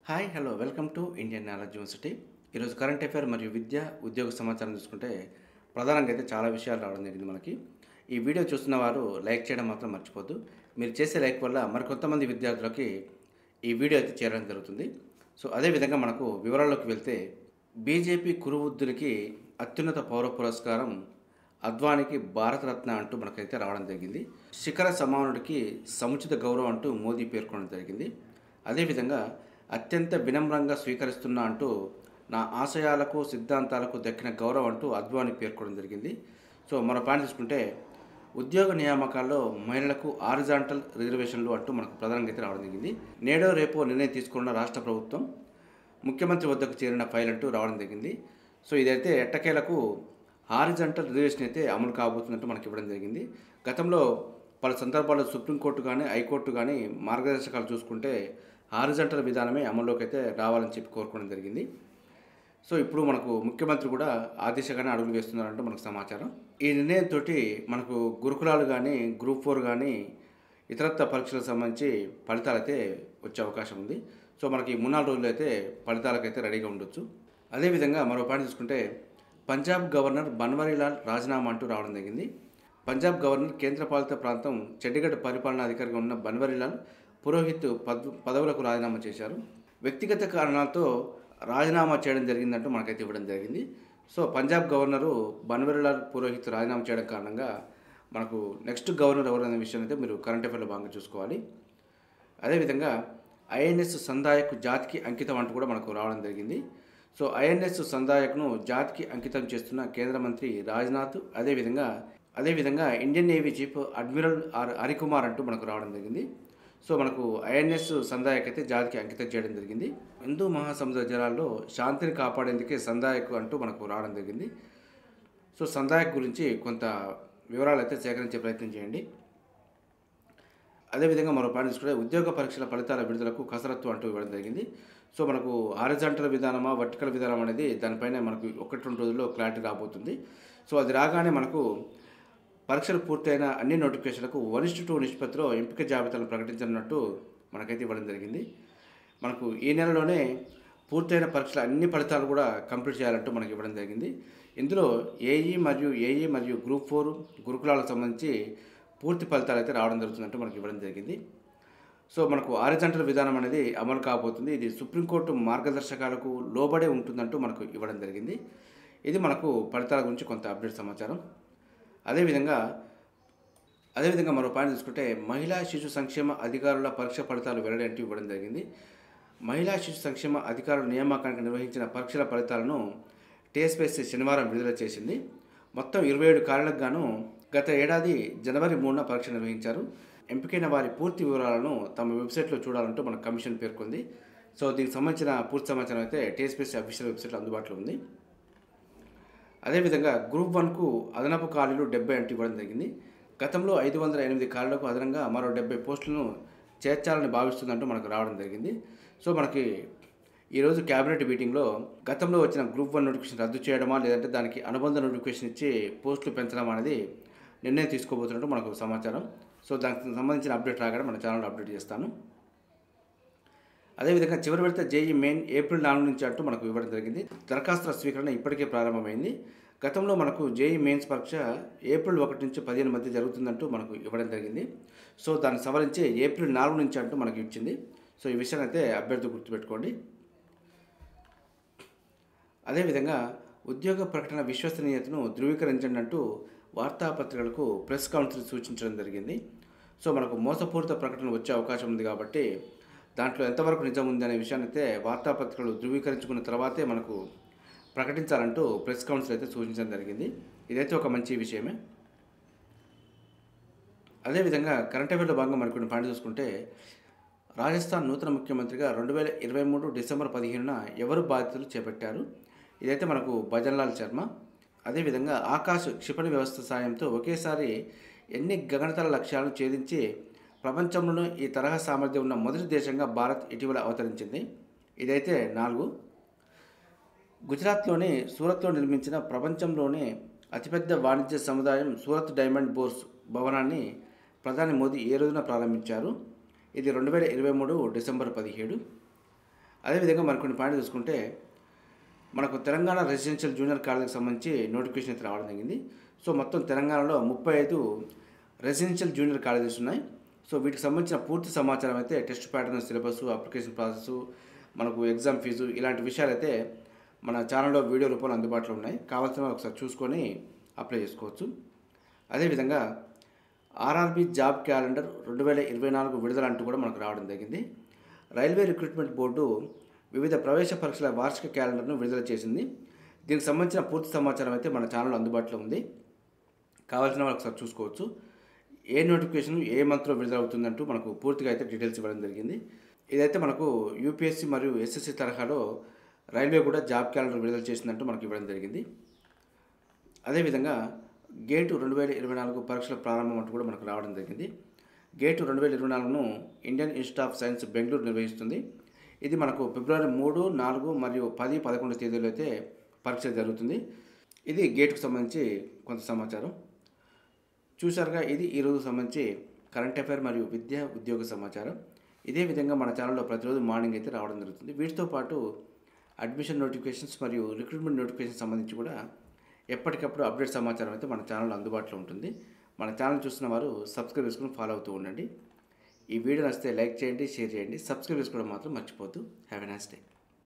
Hi hello welcome to Indian knowledge university. ఈరోజు current affair మరియు విద్య ఉద్యోగ సమాచారం చూసుకుంటే ప్రధానంగా అయితే చాలా విషయాలు రావడం జరిగింది మనకి. ఈ వీడియో చూస్తున్న వారు లైక్ చేయడం మాత్రం మర్చిపోద్దు. మీరు చేసే లైక్ వల్ల మరికొంతమంది విద్యార్థులకి ఈ వీడియో అయితే చేరడం జరుగుతుంది. సో అదేవిధంగా మనకు వివరాల్లోకి వెళ్తే బీజేపీ కురువృద్ధునికి అత్యున్నత పౌర పురస్కారం, అద్వానికి భారతరత్న అంటూ మనకైతే రావడం జరిగింది. శిఖర సమానుడికి సముచిత గౌరవం అంటూ మోదీ పేర్కొనడం జరిగింది. అదేవిధంగా అత్యంత వినమ్రంగా స్వీకరిస్తున్నా అంటూ నా ఆశయాలకు సిద్ధాంతాలకు దక్కిన గౌరవం అంటూ అద్వానీ పేర్కొనడం జరిగింది. సో మన పాయింట్ తీసుకుంటే ఉద్యోగ నియామకాల్లో మహిళలకు హారిజాంటల్ రిజర్వేషన్లు అంటూ మనకు ప్రధానంగా అయితే రావడం జరిగింది. నేడో రేపో నిర్ణయం తీసుకున్న రాష్ట్ర ప్రభుత్వం ముఖ్యమంత్రి వద్దకు చేరిన ఫైల్ అంటూ రావడం జరిగింది. సో ఇదైతే ఎట్టకేలకు హారిజాంటల్ రిజర్వేషన్ అయితే అమలు కాబోతున్నట్టు మనకి ఇవ్వడం జరిగింది. గతంలో పలు సందర్భాల్లో సుప్రీంకోర్టు కానీ హైకోర్టు కానీ మార్గదర్శకాలు చూసుకుంటే హారిజాంటల్ విధానమే అమల్లోకి అయితే రావాలని చెప్పి కోరుకోవడం జరిగింది. సో ఇప్పుడు మనకు ముఖ్యమంత్రి కూడా ఆ దిశగానే అడుగులు వేస్తున్నారంటూ మనకు సమాచారం. ఈ నిర్ణయంతో మనకు గురుకులాలు కానీ గ్రూప్ 4 కానీ ఇతరత్ర పరీక్షలకు సంబంధించి ఫలితాలు అయితే వచ్చే అవకాశం ఉంది. సో మనకి 3-4 రోజులు అయితే ఫలితాలకైతే రెడీగా ఉండొచ్చు. అదేవిధంగా మరో పాయింట్ చూసుకుంటే పంజాబ్ గవర్నర్ బన్వారీలాల్ రాజీనామా అంటూ రావడం జరిగింది. పంజాబ్ గవర్నర్ కేంద్రపాలిత ప్రాంతం చండీగఢ్ పరిపాలనాధికారిగా ఉన్న బన్వారీలాల్ పురోహిత్ పదవులకు రాజీనామా చేశారు. వ్యక్తిగత కారణాలతో రాజీనామా చేయడం జరిగిందంటూ మనకైతే ఇవ్వడం జరిగింది. సో పంజాబ్ గవర్నరు బన్వారీలాల్ పురోహిత్ రాజీనామా చేయడం కారణంగా మనకు నెక్స్ట్ గవర్నర్ ఎవరు అనే విషయం అయితే మీరు కరెంట్ అఫైర్లో భాగంగా చూసుకోవాలి. అదేవిధంగా ఐఎన్ఎస్ సందాయక్ జాతికి అంకితం అంటూ కూడా మనకు రావడం జరిగింది. సో ఐఎన్ఎస్ సందాయక్ను జాతికి అంకితం చేస్తున్న కేంద్ర మంత్రి రాజ్నాథ్, అదేవిధంగా Indian navy chief admiral Harikumar అంటూ మనకు రావడం జరిగింది. సో మనకు ఐఎన్ఎస్ సందాయక్ అయితే జాతికి అంకితం చేయడం జరిగింది. హిందూ మహాసముద్ర జలాల్లో శాంతిని కాపాడేందుకే సందాయక్ అంటూ మనకు రావడం జరిగింది. సో సందాయక్ గురించి కొంత వివరాలు అయితే సేకరించే ప్రయత్నం చేయండి. అదేవిధంగా మరో పాయింట్ తీసుకుంటే ఉద్యోగ పరీక్షల ఫలితాల విడుదలకు కసరత్తు అంటూ ఇవ్వడం జరిగింది. సో మనకు హారిజాంటల్ విధానమా వర్టికల్ విధానం అనేది దానిపైన మనకు 1-2 రోజుల్లో క్లారిటీ రాబోతుంది. సో అది రాగానే మనకు పరీక్షలు పూర్తయిన అన్ని నోటిఫికేషన్లకు 1:2 నిష్పత్తిలో ఎంపిక జాబితాలను ప్రకటించనున్నట్టు మనకైతే ఇవ్వడం జరిగింది. మనకు ఈ నెలలోనే పూర్తయిన పరీక్షల అన్ని ఫలితాలు కూడా కంప్లీట్ చేయాలంటూ మనకి ఇవ్వడం జరిగింది. ఇందులో ఏఈ మరియు గ్రూప్ 4 గురుకులాలకు సంబంధించి పూర్తి ఫలితాలు అయితే రావడం జరుగుతుందంటూ మనకి ఇవ్వడం జరిగింది. సో మనకు హారిజాంటల్ విధానం అనేది అమలు కాబోతుంది. ఇది సుప్రీంకోర్టు మార్గదర్శకాలకు లోబడే ఉంటుందంటూ మనకు ఇవ్వడం జరిగింది. ఇది మనకు ఫలితాల గురించి కొంత అప్డేట్ సమాచారం. అదేవిధంగా మరో పాయింట్ తీసుకుంటే మహిళా శిశు సంక్షేమ అధికారుల పరీక్ష ఫలితాలు వెల్లడి అంటూ ఇవ్వడం జరిగింది. మహిళా శిశు సంక్షేమ అధికారుల నియామకానికి నిర్వహించిన పరీక్షల ఫలితాలను టీఎస్పీఎస్సీ శనివారం విడుదల చేసింది. మొత్తం 27 ఖాళీలకు గాను గత ఏడాది జనవరి 3న పరీక్ష నిర్వహించారు. ఎంపికైన వారి పూర్తి వివరాలను తమ వెబ్సైట్లో చూడాలంటూ మన కమిషన్ పేర్కొంది. సో దీనికి సంబంధించిన పూర్తి సమాచారం అయితే టీఎస్పీఎస్సీ అఫీషియల్ వెబ్సైట్లో అందుబాటులో ఉంది. అదేవిధంగా గ్రూప్ 1కు అదనపు ఖాళీలు 70 అంటూ ఇవ్వడం జరిగింది. గతంలో 508 ఖాళీలకు అదనంగా మరో 70 పోస్టులను చేర్చాలని భావిస్తుందంటూ మనకు రావడం జరిగింది. సో మనకి ఈరోజు క్యాబినెట్ మీటింగ్లో గతంలో వచ్చిన గ్రూప్ 1 నోటిఫికేషన్ రద్దు చేయడమా లేదంటే దానికి అనుబంధ నోటిఫికేషన్ ఇచ్చి పోస్టులు పెంచడం అనేది నిర్ణయం తీసుకోబోతున్నట్టు మనకు సమాచారం. సో దానికి సంబంధించిన అప్డేట్ రాగానే మన ఛానల్లో అప్డేట్ చేస్తాను. అదేవిధంగా చివరి విడత జేఈ మెయిన్ ఏప్రిల్ 4 నుంచి అంటూ మనకు ఇవ్వడం జరిగింది. దరఖాస్తుల స్వీకరణ ఇప్పటికే ప్రారంభమైంది. గతంలో మనకు జేఈ మెయిన్స్ పరీక్ష ఏప్రిల్ 1 నుంచి 15 మధ్య జరుగుతుందంటూ మనకు ఇవ్వడం జరిగింది. సో దాన్ని సవరించి ఏప్రిల్ 4 నుంచి అంటూ మనకు ఇచ్చింది. సో ఈ విషయాన్ని అయితే అభ్యర్థి గుర్తుపెట్టుకోండి. అదేవిధంగా ఉద్యోగ ప్రకటన విశ్వసనీయతను ధృవీకరించండి అంటూ వార్తాపత్రికలకు ప్రెస్ కౌన్సిల్ సూచించడం జరిగింది. సో మనకు మోసపూరిత ప్రకటన వచ్చే అవకాశం ఉంది కాబట్టి దాంట్లో ఎంతవరకు నిజం ఉంది అనే విషయాన్ని అయితే వార్తాపత్రికలు ధృవీకరించుకున్న తర్వాతే మనకు ప్రకటించాలంటూ ప్రెస్ కౌన్సిల్ అయితే సూచించడం జరిగింది. ఇదైతే ఒక మంచి విషయమే. అదేవిధంగా కరెంట్ అఫైర్లో భాగంగా మరికొన్ని పాయింట్ చూసుకుంటే రాజస్థాన్ నూతన ముఖ్యమంత్రిగా 2023 డిసెంబర్ 15న ఎవరు బాధ్యతలు చేపట్టారు? ఇదైతే మనకు భజన్లాల్ శర్మ. అదేవిధంగా ఆకాశ్ క్షిపణి వ్యవస్థ సాయంతో ఒకేసారి ఎన్ని గగనతల లక్ష్యాలను ఛేదించి ప్రపంచంలోనే ఈ తరహా సామర్థ్యం ఉన్న మొదటి దేశంగా భారత్ ఇటీవల అవతరించింది. ఇదైతే 4. గుజరాత్లోని సూరత్లో నిర్మించిన ప్రపంచంలోనే అతిపెద్ద వాణిజ్య సముదాయం సూరత్ డైమండ్ బోర్స్ భవనాన్ని ప్రధాని మోదీ ఏ రోజున ప్రారంభించారు? ఇది 2023 డిసెంబర్ 17. అదేవిధంగా మరికొన్ని పాయింట్లు చూసుకుంటే మనకు తెలంగాణ రెసిడెన్షియల్ జూనియర్ కాలేజీకి సంబంధించి నోటిఫికేషన్ అయితే రావడం జరిగింది. సో మొత్తం తెలంగాణలో 35 రెసిడెన్షియల్ జూనియర్ కాలేజెస్ ఉన్నాయి. సో వీటికి సంబంధించిన పూర్తి సమాచారం అయితే test pattern, syllabus, application process, మనకు ఎగ్జామ్ ఫీజు ఇలాంటి విషయాలైతే మన ఛానల్లో వీడియో రూపంలో అందుబాటులో ఉన్నాయి. కావాల్సిన వాళ్ళు ఒకసారి చూసుకొని అప్లై చేసుకోవచ్చు. అదేవిధంగా ఆర్ఆర్బీ జాబ్ క్యాలెండర్ 2024 విడుదల అంటూ కూడా మనకు రావడం జరిగింది. రైల్వే రిక్రూట్మెంట్ బోర్డు వివిధ ప్రవేశ పరీక్షల వార్షిక క్యాలెండర్ను విడుదల చేసింది. దీనికి సంబంధించిన పూర్తి సమాచారం అయితే మన ఛానల్లో అందుబాటులో ఉంది. కావాల్సిన వాళ్ళు ఒకసారి చూసుకోవచ్చు. ఏ నోటిఫికేషన్ ఏ మంత్లో విడుదలవుతుందంటూ మనకు పూర్తిగా అయితే డీటెయిల్స్ ఇవ్వడం జరిగింది. ఇదైతే మనకు యూపీఎస్సీ మరియు ఎస్ఎస్సీ తరహాలో రైల్వే కూడా జాబ్ క్యాలెండర్ విడుదల చేసిందంటూ మనకు ఇవ్వడం జరిగింది. అదేవిధంగా గేటు 2024 పరీక్షల ప్రారంభం అంటూ కూడా మనకు రావడం జరిగింది. గేటు 2024ను Indian Institute of Science Bengaluru నిర్వహిస్తుంది. ఇది మనకు ఫిబ్రవరి 3, 4 మరియు 10, 11 తేదీలో అయితే పరీక్ష జరుగుతుంది. ఇది గేటుకు సంబంధించి కొంత సమాచారం చూశారుగా. ఇది ఈరోజు సంబంధించి కరెంట్ అఫైర్ మరియు విద్యా ఉద్యోగ సమాచారం. ఇదే విధంగా మన ఛానల్లో ప్రతిరోజు మార్నింగ్ అయితే రావడం జరుగుతుంది. వీటితో పాటు అడ్మిషన్ నోటిఫికేషన్స్ మరియు రిక్రూట్మెంట్ నోటిఫికేషన్ సంబంధించి కూడా ఎప్పటికప్పుడు అప్డేట్ సమాచారం అయితే మన ఛానల్లో అందుబాటులో ఉంటుంది. మన ఛానల్ చూస్తున్న వారు సబ్స్క్రైబ్ చేసుకుని ఫాలో అవుతూ ఉండండి. ఈ వీడియో నచ్చితే లైక్ చేయండి, షేర్ చేయండి, సబ్స్క్రైబ్ చేసుకోవడం మాత్రం మర్చిపోవద్దు. Have a nice day.